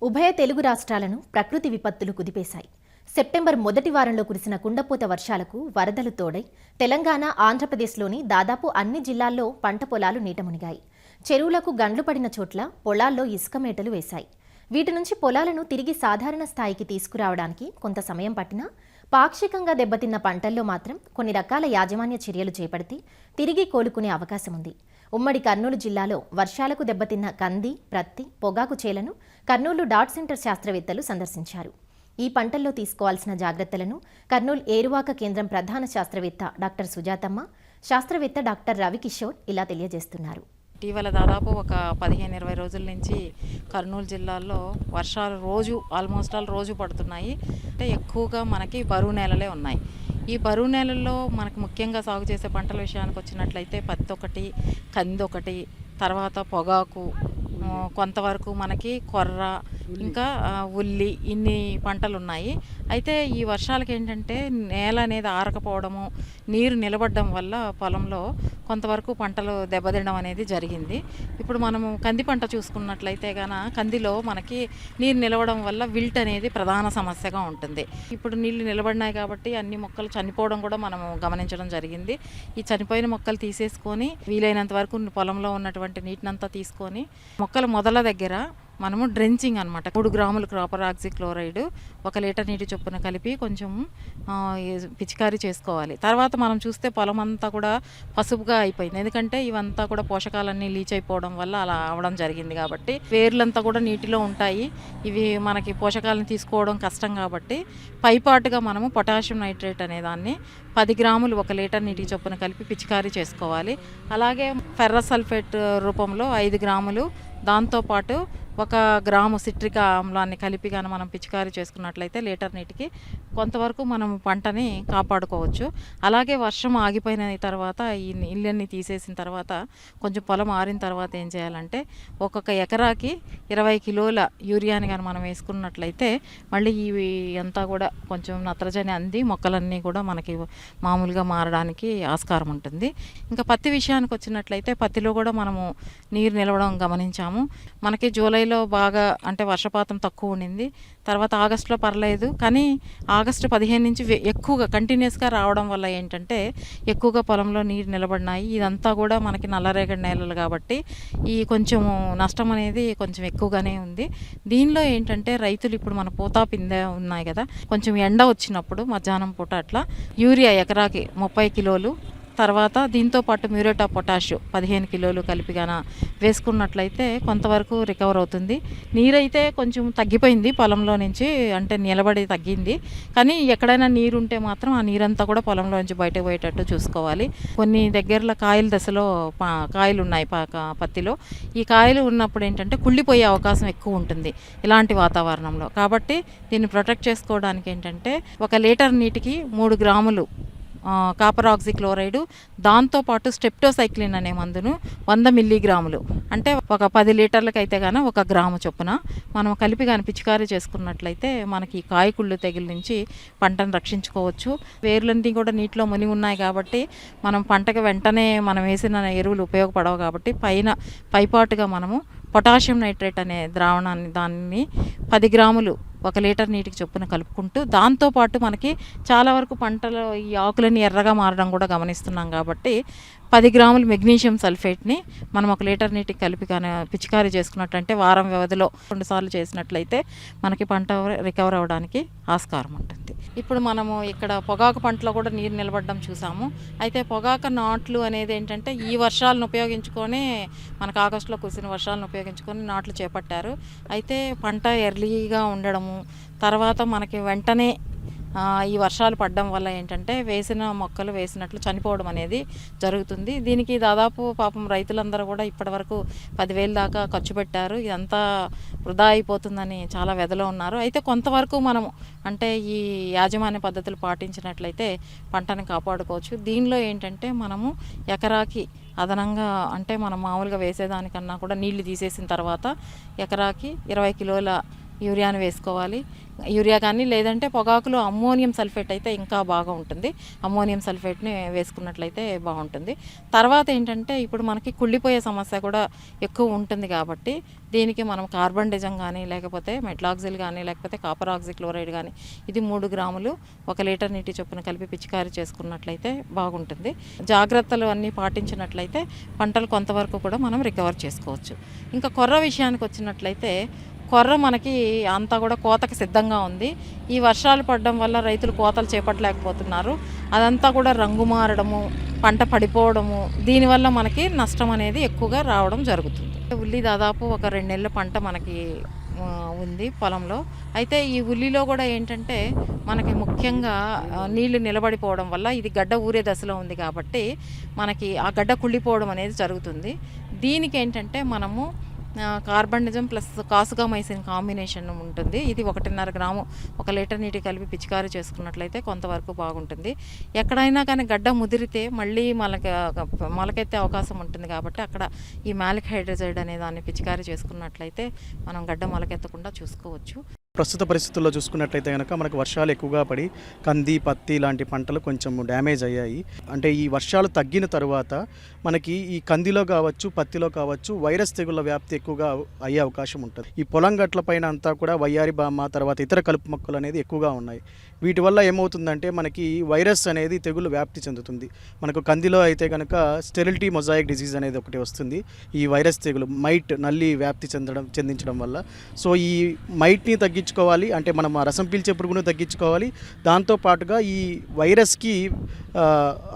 ఉభయ తెలుగు రాష్ట్రాలను ప్రకృతి విపత్తులు కుదిపేశాయి. సెప్టెంబర్ మొదటి వారంలో కురిసిన కుండపోత వర్షాలకు వరదలు తోడై తెలంగాణ, ఆంధ్రప్రదేశ్లోని దాదాపు అన్ని జిల్లాల్లో పంట పొలాలు నీటమునిగాయి. చెరువులకు గండ్లు పడిన చోట్ల పొలాల్లో ఇసుక మేటలు వేశాయి. వీటి నుంచి పొలాలను తిరిగి సాధారణ స్థాయికి తీసుకురావడానికి కొంత సమయం పట్టినా పాక్షికంగా దెబ్బతిన్న పంటల్లో మాత్రం కొన్ని రకాల యాజమాన్య చర్యలు చేపడితే తిరిగి కోలుకునే అవకాశం ఉంది. ఉమ్మడి కర్నూలు జిల్లాలో వర్షాలకు దెబ్బతిన్న కంది, ప్రత్తి, పొగాకు చేలను కర్నూలు డాట్ సెంటర్ శాస్త్రవేత్తలు సందర్శించారు. ఈ పంటల్లో తీసుకోవాల్సిన జాగ్రత్తలను కర్నూలు ఏరువాక కేంద్రం ప్రధాన శాస్త్రవేత్త డాక్టర్ సుజాతమ్మ, శాస్త్రవేత్త డాక్టర్ రవికిషోర్ ఇలా తెలియజేస్తున్నారు. ఇటీవల దాదాపు ఒక 15-20 రోజుల నుంచి కర్నూలు జిల్లాలో వర్షాలు ఆల్మోస్ట్ రోజు పడుతున్నాయి. అంటే ఎక్కువగా మనకి బరువు నేలలే ఉన్నాయి. ఈ బరువు నేలల్లో మనకు ముఖ్యంగా సాగు చేసే పంటల విషయానికి వచ్చినట్లయితే పత్తి ఒకటి, కంది ఒకటి, తర్వాత పొగాకు, కొంతవరకు మనకి కొర్ర, ఇంకా ఉల్లి, ఇన్ని పంటలు ఉన్నాయి. అయితే ఈ వర్షాలకి ఏంటంటే నేల అనేది ఆరకపోవడము, నీరు నిలబడడం వల్ల పొలంలో కొంతవరకు పంటలు దెబ్బతినడం అనేది జరిగింది. ఇప్పుడు మనము కంది పంట చూసుకున్నట్లయితే కందిలో మనకి నీరు నిలవడం వల్ల విల్ట్ అనేది ప్రధాన సమస్యగా ఉంటుంది. ఇప్పుడు నీళ్లు నిలబడినాయి కాబట్టి అన్ని మొక్కలు చనిపోవడం కూడా మనము గమనించడం జరిగింది. ఈ చనిపోయిన మొక్కలు తీసేసుకొని వీలైనంత వరకు పొలంలో ఉన్నటువంటి నీటినంతా తీసుకొని మొక్కల మొదల దగ్గర మనము డ్రెంచింగ్ అనమాట 3 గ్రాములు కాపర్ ఆక్సిక్లోరైడ్ 1 లీటర్ నీటి చొప్పున కలిపి కొంచెం పిచికారీ చేసుకోవాలి. తర్వాత మనం చూస్తే పొలం అంతా కూడా పసుపుగా అయిపోయింది. ఎందుకంటే ఇవంతా కూడా పోషకాలన్నీ లీచ్ అయిపోవడం వల్ల అలా అవడం జరిగింది. కాబట్టి వేర్లంతా కూడా నీటిలో ఉంటాయి. ఇవి మనకి పోషకాలను తీసుకోవడం కష్టం కాబట్టి పైపాటుగా మనము పొటాషియం నైట్రేట్ అనే దాన్ని 10 గ్రాములు 1 లీటర్ నీటి చొప్పున కలిపి పిచికారీ చేసుకోవాలి. అలాగే ఫెర్రస్ సల్ఫేట్ రూపంలో 5 గ్రాములు, దాంతోపాటు 1 గ్రాము సిట్రిక్ ఆమ్లాన్ని కలిపి మనం పిచికారీ చేసుకున్నట్లయితే లీటర్ నీటికి కొంతవరకు మనం పంటని కాపాడుకోవచ్చు. అలాగే వర్షం ఆగిపోయిన తర్వాత ఈ నీళ్ళన్నీ తీసేసిన తర్వాత కొంచెం పొలం ఆరిన తర్వాత ఏం చేయాలంటే ఒక్కొక్క ఎకరాకి 20 కిలోల యూరియాని మనం వేసుకున్నట్లయితే మళ్ళీ ఇవి అంతా కూడా కొంచెం నత్రజని అంది మొక్కలన్నీ కూడా మనకి మామూలుగా మారడానికి ఆస్కారం ఉంటుంది. ఇంకా పత్తి విషయానికి వచ్చినట్లయితే పత్తిలో కూడా మనము నీరు నిలవడం గమనించాము. మనకి జూలైలో బాగా అంటే వర్షపాతం తక్కువ ఉండింది. తర్వాత ఆగస్టులో పర్లేదు, కానీ ఆగస్టు 15 నుంచి ఎక్కువగా కంటిన్యూస్గా రావడం వల్ల ఏంటంటే ఎక్కువగా పొలంలో నీరు నిలబడినాయి. ఇదంతా కూడా మనకి నల్లరేగడి నేలలు కాబట్టి ఈ కొంచెం నష్టం అనేది కొంచెం ఎక్కువగానే ఉంది. దీనిలో ఏంటంటే రైతులు ఇప్పుడు మన పూతా పిందె ఉన్నాయి కదా, కొంచెం ఎండ వచ్చినప్పుడు మధ్యాహ్నం పూట అట్లా యూరియా ఎకరాకి 30 కిలోలు, తర్వాత దీంతో పాటు మ్యూరేట్ ఆఫ్ పొటాష్ 15 కిలోలు కలిపి వేసుకున్నట్లయితే కొంతవరకు రికవర్ అవుతుంది. నీరైతే కొంచెం తగ్గిపోయింది పొలంలో నుంచి, అంటే నిలబడి తగ్గింది. కానీ ఎక్కడైనా నీరు ఉంటే మాత్రం ఆ నీరంతా కూడా పొలంలో నుంచి బయటకు పోయేటట్టు చూసుకోవాలి. కొన్ని దగ్గరలో కాయల దశలో కాయలు ఉన్నాయి పత్తిలో. ఈ కాయలు ఉన్నప్పుడు ఏంటంటే కుళ్ళిపోయే అవకాశం ఎక్కువ ఉంటుంది ఇలాంటి వాతావరణంలో. కాబట్టి దీన్ని ప్రొటెక్ట్ చేసుకోవడానికి ఏంటంటే 1 లీటర్ నీటికి 3 గ్రాములు కాపర్ ఆక్సిక్లోరైడ్, దాంతోపాటు స్టెప్టోసైక్లిన్ అనే మందును 100 మిల్లీగ్రాములు, అంటే ఒక 10 లీటర్లకు అయితే 1 గ్రాము చొప్పున మనం కలిపి పిచికారీ చేసుకున్నట్లయితే మనకి కాయకుళ్ళు తెగుల నుంచి పంటను రక్షించుకోవచ్చు. వేర్లన్నీ కూడా నీటిలో మునిగి ఉన్నాయి కాబట్టి మనం పంటకు వెంటనే మనం వేసిన ఎరువులు ఉపయోగపడవు. కాబట్టి పైపాటుగా మనము పొటాషియం నైట్రేట్ అనే ద్రావణాన్ని దాన్ని 10 గ్రాములు 1 లీటర్ నీటికి చొప్పున కలుపుకుంటూ, దాంతోపాటు మనకి చాలా వరకు పంటలో ఈ ఆకులన్నీ ఎర్రగా మారడం కూడా గమనిస్తున్నాం. కాబట్టి 10 గ్రాములు మెగ్నీషియం సల్ఫేట్ని మనం 1 లీటర్ నీటికి కలిపి పిచికారీ చేసుకున్నట్టంటే వారం వ్యవధిలో 2 సార్లు చేసినట్లయితే మనకి పంట రికవర్ అవ్వడానికి ఆస్కారం ఉంటుంది. ఇప్పుడు మనము ఇక్కడ పొగాకు పంటలో కూడా నీరు నిలబడడం చూసాము. అయితే పొగాకు నాట్లు అనేది ఏంటంటే ఈ వర్షాలను ఉపయోగించుకొని మనకు ఆగస్టులో కురిసిన వర్షాలను ఉపయోగించుకొని నాట్లు చేపట్టారు. అయితే పంట ఎర్లీగా ఉండడము, తర్వాత మనకి వెంటనే ఈ వర్షాలు పడడం వల్ల ఏంటంటే వేసిన మొక్కలు వేసినట్లు చనిపోవడం అనేది జరుగుతుంది. దీనికి దాదాపు పాపం రైతులందరూ కూడా ఇప్పటివరకు 10,000 దాకా ఖర్చు పెట్టారు. ఇదంతా వృధా అయిపోతుందని చాలా వ్యధలో ఉన్నారు. అయితే కొంతవరకు మనము అంటే ఈ యాజమాన్య పద్ధతులు పాటించినట్లయితే పంటని కాపాడుకోవచ్చు. దీనిలో ఏంటంటే మనము ఎకరాకి అదనంగా అంటే మనం మామూలుగా వేసేదానికన్నా కూడా నీళ్లు తీసేసిన తర్వాత ఎకరాకి 20 కిలోల యూరియాను వేసుకోవాలి. యూరియా కానీ లేదంటే పొగాకులో అమ్మోనియం సల్ఫేట్ అయితే ఇంకా బాగా ఉంటుంది. అమ్మోనియం సల్ఫేట్ని వేసుకున్నట్లయితే బాగుంటుంది. తర్వాత ఏంటంటే ఇప్పుడు మనకి కుళ్ళిపోయే సమస్య కూడా ఎక్కువ ఉంటుంది కాబట్టి దీనికి మనం కార్బన్ డిజం కానీ లేకపోతే మెట్లాక్సిల్ కానీ లేకపోతే కాపర్ ఆక్సిక్లోరైడ్ కానీ ఇది 3 గ్రాములు 1 లీటర్ నీటి చొప్పున కలిపి పిచికారీ చేసుకున్నట్లయితే బాగుంటుంది. జాగ్రత్తలు అన్నీ పాటించినట్లయితే పంటలు కొంతవరకు కూడా మనం రికవర్ చేసుకోవచ్చు. ఇంకా కొర్ర విషయానికి వచ్చినట్లయితే కొర్ర మనకి అంతా కూడా కోతకి సిద్ధంగా ఉంది. ఈ వర్షాలు పడడం వల్ల రైతులు కోతలు చేపట్టలేకపోతున్నారు. అదంతా కూడా రంగు మారడము, పంట పడిపోవడము, దీనివల్ల మనకి నష్టం అనేది ఎక్కువగా రావడం జరుగుతుంది. ఉల్లి దాదాపు ఒక 2 నెలల పంట మనకి ఉంది పొలంలో. అయితే ఈ ఉల్లిలో కూడా ఏంటంటే మనకి ముఖ్యంగా నీళ్లు నిలబడిపోవడం వల్ల ఇది గడ్డ ఊరే దశలో ఉంది కాబట్టి మనకి ఆ గడ్డ కుళ్ళిపోవడం అనేది జరుగుతుంది. దీనికి ఏంటంటే మనము కార్బనిజం ప్లస్ కాసుగామైసిన్ కాంబినేషన్ ఉంటుంది. ఇది 1.5 గ్రాము 1 లీటర్ నీటి కలిపి పిచికారీ చేసుకున్నట్లయితే కొంతవరకు బాగుంటుంది. ఎక్కడైనా కానీ గడ్డ ముదిరితే మళ్ళీ మొలకెత్తే అవకాశం ఉంటుంది కాబట్టి అక్కడ ఈ మాలిక్ హైడ్రోజైడ్ అనే దాన్ని పిచికారీ చేసుకున్నట్లయితే మనం గడ్డ మొలకెత్తకుండా చూసుకోవచ్చు. ప్రస్తుత పరిస్థితుల్లో చూసుకున్నట్లయితే కనుక మనకు వర్షాలు ఎక్కువగా పడి కంది, పత్తి లాంటి పంటలు కొంచెం డ్యామేజ్ అయ్యాయి. అంటే ఈ వర్షాలు తగ్గిన తర్వాత మనకి ఈ కందిలో కావచ్చు, పత్తిలో కావచ్చు వైరస్ తెగుళ్ళ వ్యాప్తి ఎక్కువగా అయ్యే అవకాశం ఉంటుంది. ఈ పొలం గట్ల పైన అంతా కూడా వయ్యారి బామ, తర్వాత ఇతర కలుపు మొక్కలు అనేది ఎక్కువగా ఉన్నాయి. వీటి వల్ల ఏమవుతుందంటే మనకి వైరస్ అనేది తెగులు వ్యాప్తి చెందుతుంది. మనకు కందిలో అయితే కనుక స్టెరిలిటీ మొజాయిక్ డిసీజ్ అనేది ఒకటి వస్తుంది. ఈ వైరస్ తెగులు మైట్ నల్లి వ్యాప్తి చెందించడం వల్ల. సో ఈ మైట్ని తగ్గించుకోవాలి అంటే మనం ఆ రసం పీల్చే పురుగును తగ్గించుకోవాలి. దాంతోపాటుగా ఈ వైరస్కి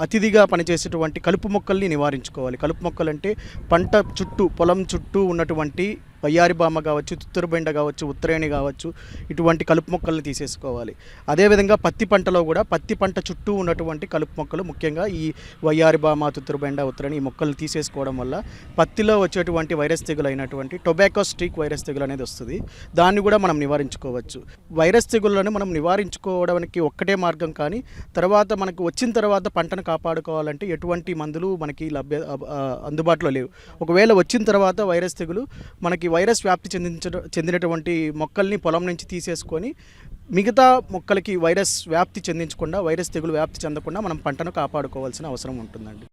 అతిథిగా పనిచేసేటువంటి కలుపు మొక్కల్ని నివారించుకోవాలి. కలుపు మొక్కలు అంటే పంట చుట్టూ, పొలం చుట్టూ ఉన్నటువంటి వయ్యారి బామ కావచ్చు, తుత్తరబెండ కావచ్చు, ఉత్తరేణి కావచ్చు, ఇటువంటి కలుపు మొక్కల్ని తీసేసుకోవాలి. అదేవిధంగా పత్తి పంటలో కూడా పత్తి పంట చుట్టూ ఉన్నటువంటి కలుపు మొక్కలు, ముఖ్యంగా ఈ వయ్యారి బామ, తుత్తరబెండ, ఉత్తరేణి ఈ మొక్కలు తీసేసుకోవడం వల్ల పత్తిలో వచ్చేటువంటి వైరస్ తెగులు అయినటువంటి టొబాకో స్ట్రీక్ వైరస్ తెగులు అనేది వస్తుంది. దాన్ని కూడా మనం నివారించుకోవచ్చు. వైరస్ తెగుళ్ళను మనం నివారించుకోవడానికి ఒక్కటే మార్గం, కానీ తర్వాత మనకు వచ్చిన తర్వాత పంటను కాపాడుకోవాలంటే ఎటువంటి మందులు మనకి అందుబాటులో లేవు. ఒకవేళ వచ్చిన తర్వాత వైరస్ తెగులు మనకి వైరస్ వ్యాప్తి చెందినటువంటి మొక్కల్ని పొలం నుంచి తీసేసుకొని మిగతా మొక్కలకి వైరస్ వ్యాప్తి చెందించకుండా, వైరస్ తెగులు వ్యాప్తి చెందకుండా మనం పంటను కాపాడుకోవాల్సిన అవసరం ఉంటుందండి.